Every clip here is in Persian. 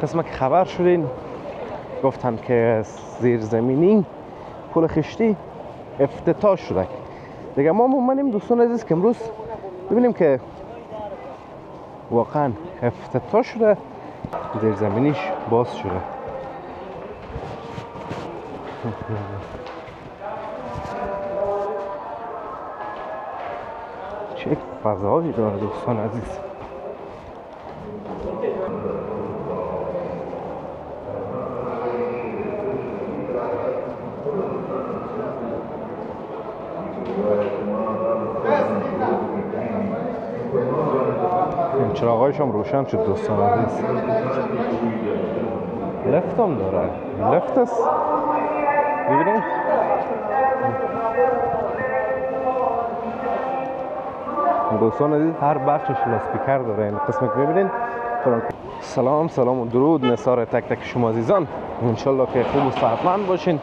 قسمت که خبر شدین گفتن که زیرزمینی پل خشتی افتتاح شده دیگه. ما مومنیم دوستان عزیز که امروز ببینیم که واقعا افتتاح شده، زیرزمینیش باز شده. چه فضایی داره دوستان عزیز. این چراغایش هم روشن شد دوستان عزیز. لفت هم داره، لفت است ببینید. دوستان عزیز هر بخشش لاسپیکر داره این قسمت ببینید. سلام و درود نثار تک تک شما عزیزان، انشالله که خوب و صحتمند باشین.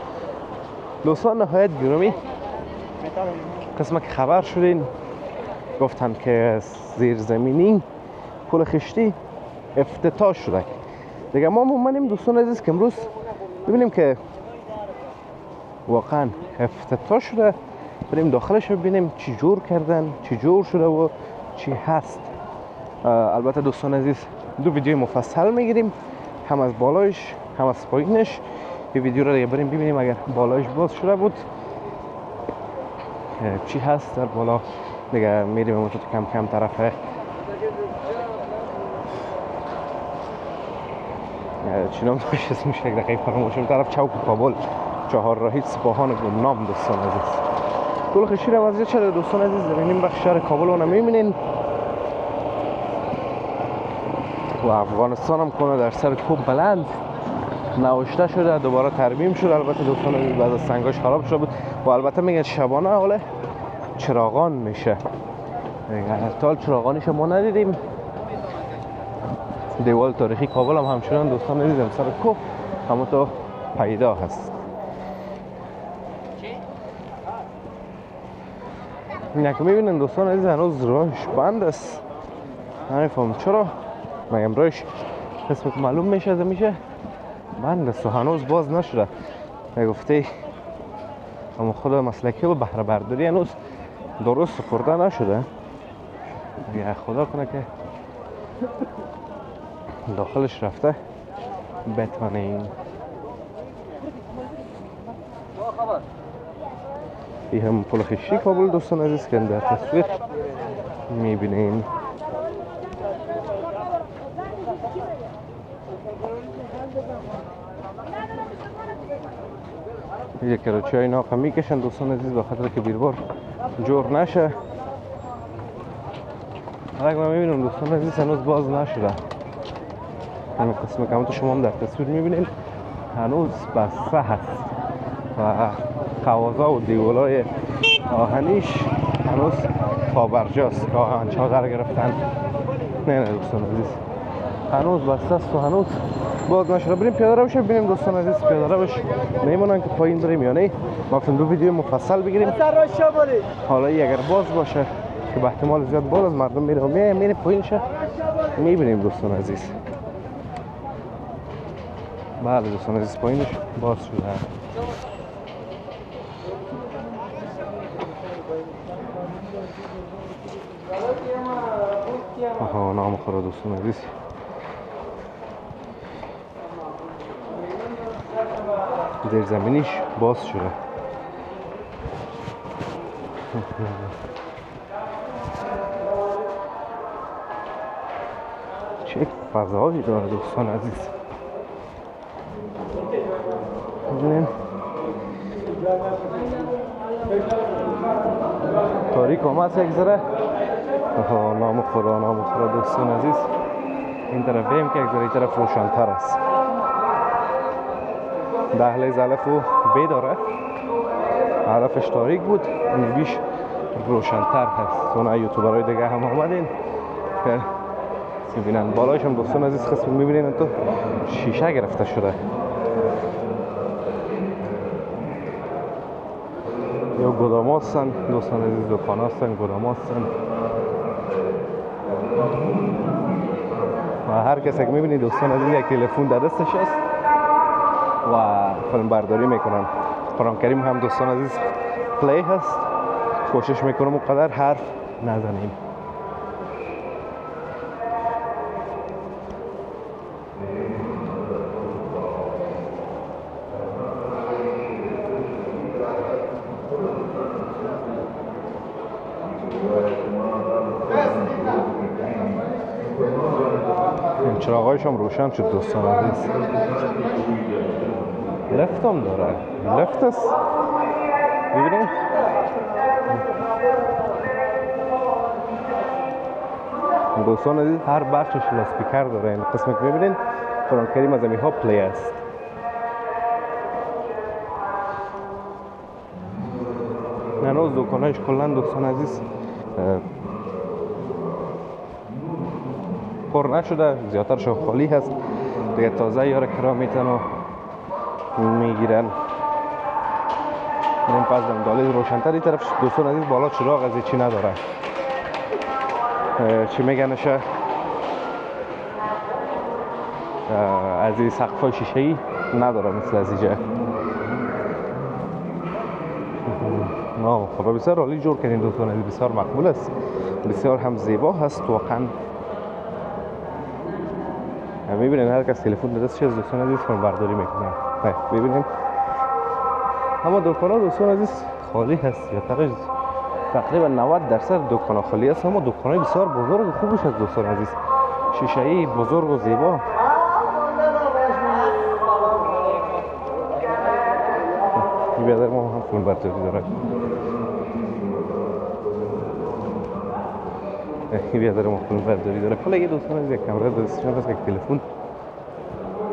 دوستان نهایت گرامی، قسمت که خبر شدین گفتن که زیرزمینی پل خشتی افتتاح شده دیگه. ما مومنیم دوستان عزیز که امروز ببینیم که واقعا افتتاح شده، بریم داخلش ببینیم چی جور کردن، چی جور شده و چی هست. البته دوستان عزیز دو ویدیو مفصل میگیریم، هم از بالایش هم از پایینش. یه ویدیو رو دیگه بریم ببینیم اگر بالایش باز شده بود چی هست در بالا. دیگه میریم اونجا کم کم طرفه چی نام داشت اسمش یک دقیقه فراموش طرف چوک کابل، چهارراهی سپاهان گمنام دوستان عزیز. پل خشتی رو از چرا دوستان عزیز در این بخش شهر کابل اون میبینین و افغانستان هم کنه در سر کوه بلند نوشته شده، دوباره ترمیم شده. البته دوستان عزیز بعد از سنگاش خراب شده بود و البته میگن شبانه حالا چراغان میشه. تا چراغانیش ما ندیدیم. دیوال تاریخی کابل هم همچنان دوستان عزیزم سر کوه همه تو پیدا هست. اینه که میبینن دوستان عزیز هنوز راهش بند است. نمیفهم چرا مگم راهش قسمت که معلوم میشه بند است و هنوز باز نشده. گفته اما خود مسلکی و بهره برداری هنوز درست سپرده نشده. یا خدا کنه که داخلش رفته بتوانیم. این هم پل خشتی کابل دوستان عزیز که در تصویر میبینین. یک کراچی های ناقه میکشن دوستان عزیز به خاطر که بیربار جور نشه. اگر ما میبینیم دوستان عزیز هنوز باز نشده. همین قسم که همونطور شما هم در تصویر میبینید هنوز بسته هست و خوازا و دیوالای آهنیش هنوز پابرجاست که آهنچه ها قرار گرفتن. نه دوستان عزیز هنوز بسته است و هنوز باز نشده. بریم پیاده روش ببینیم دوستان عزیز پیاده روش میمونن که پایین بریم یا نه. ما دو ویدیو مفصل بگیریم. حالا اگر باز باشه که به احتمال زیاد باز از مردم میره پایینش میبینیم دوستان عزیز. بله دوستان عزیز پایینش باز شده. آها نام خدا دوستان عزیز زیرزمینیش باز شده. چه فضایی داره دوستان عزیز. ببینید تاریک آمد یک ذره. نام خدا دوستان عزیز این طرف بیم که یک ذره این طرف روشن‌تر است. دهلیز الف و ب داره. علفش تاریک بود این بیش روشن‌تر هست. اون یوتیوبرهای دیگه هم آمدین که میبینن بالایش هم دوستان عزیز قسم میبینین تو شیشه گرفته شده. یا گدام هستن دوستان عزیز، دکان هستن، گدام هستن. و هر کسی که میبینید دوستان عزیز یک تلفن در دستش است و فیلم برداری میکنن. قرآن کریم هم دوستان عزیز پلی هست، کوشش میکنم اونقدر حرف نزنیم. چراغایش هم روشن شد دوستان عزیز. لفت هم داره، لفت است ببینید. دوستان عزیز هر بخشش لاسپیکر داره. این قسمی که میبینید قرآن کریم از امیها پلی است. هنوز دکانهایش کلن دوستان عزیز پر نشده، زیادترشون خالی هست دیگه. تازه یار کرا میتن و میگیرن. این پس دالیز روشنتر. این طرف دوستان عزیز بالا چراغ از چی نداره، چی میگنش، از این سقفای شیشه‌ای نداره مثل از اینجا. خب بسیار عالی جور کردین دوستان عزیز، بسیار مقبول است، بسیار هم زیبا هست واقعا. میبینین هر کس تلفن دستش از دوستان عزیز فیلم برداری میکنه. ببینین اما دکانا دوستان عزیز خالی هست، یا تقریبا 90% دکانا خالی است. اما دکانای بسیار بزرگ و خوبش از دوستان عزیز، شیشه‌ای بزرگ و زیبا. این بیادر ما هم فیلم برداری داره. این بیادر ما فیلم برداری داره. حالا یه دوستان عزیز یک کامera دستشون هست، یک تلفن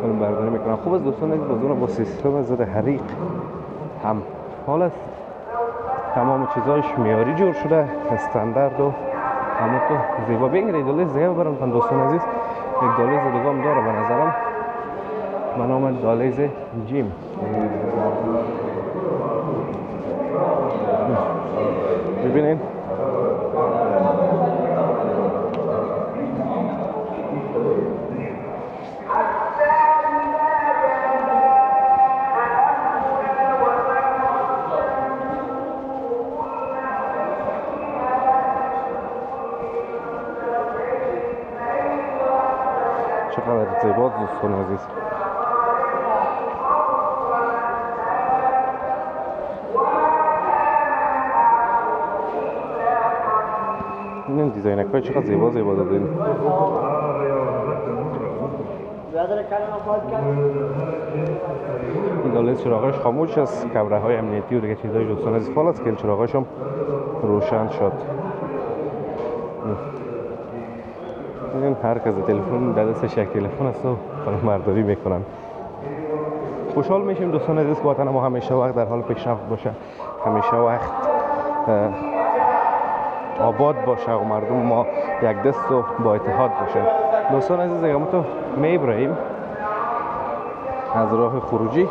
فیلم برداری میکنن. خوب است دوستان عزیز، بازون با سیستم ضد حریق هم حال است. تمام چیزایش معیاری جور شده، استاندارد و همون تو زیبا. بگیرید دالیز دیگه ببرم دوستان عزیز. یک دالیز دیگه هم داره به نظرم، به نام دالیز جیم. ببینید چقدر زیباست دوستان عزیز. این دیزاینک‌های چقدر زیبا دادین. این دالیز چراغاش خاموش است، کمره‌های امنیتی و دیگه چیزای دوستان عزیز فعال است که چراغاش هم روشن شد. این هر کس تلفن در دستش یک تلفن است و فیلم برداری میکنن. خوشحال میشیم دوستان عزیز که وطن ما همیشه وقت در حال پیشرفت باشه، همیشه وقت آباد باشه و مردم ما یک دست و با اتحاد باشه. دوستان عزیز دیگه ما تو میبریم از راه خروجی.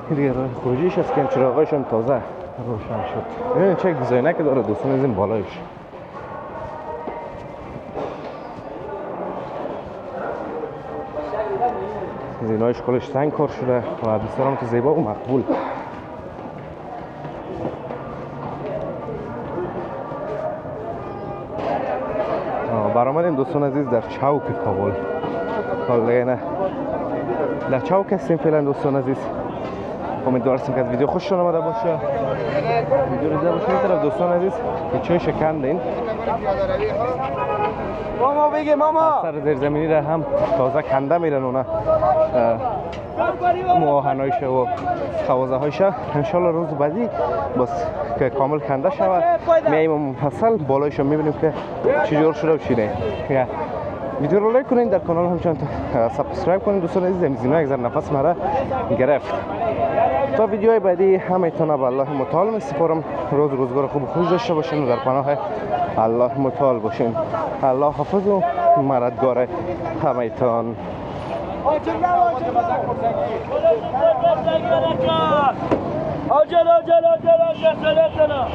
دیگه راه خروجیش است که چراغایش هم تازه روشن شد. ببینید چه دیزاینه که داره دوستان عزیز این بالایش. زینایش کلش سنگ کار شده و بسیار هم زیبا و مقبول. برآمدیم دوستان عزیز در چوک کابل. حالا نه در چوک هستیم فعلا دوستان عزیز. امیدوارم که از ویدیو خوشتون آمده باشه. ویدیو رو دیده باشید. طرف دوستان عزیز که چای شکندین ماما بگه ماما سر زیرزمینی را هم تازه کنده میرن اونا مواهنایش و خوازه هایش. انشالله روز بعدی بس که کامل کنده شود میاییم مفصل بالایش رو میبینیم که چجور شده و چی نه. ویدیو رو لایک کنین، در کانال هم چند تا سابسکرایب کنین دوستان عزیز. زینا یک ذره نفس مرا گرفت. تا ویدیوهای بعدی همتون به الله متعال میسپارم. روزگار خوب خوش داشته باشین و در پناه الله متعال باشین. الله حافظ و مددگار همتون. عجل عجل عجل عجل سلام سلام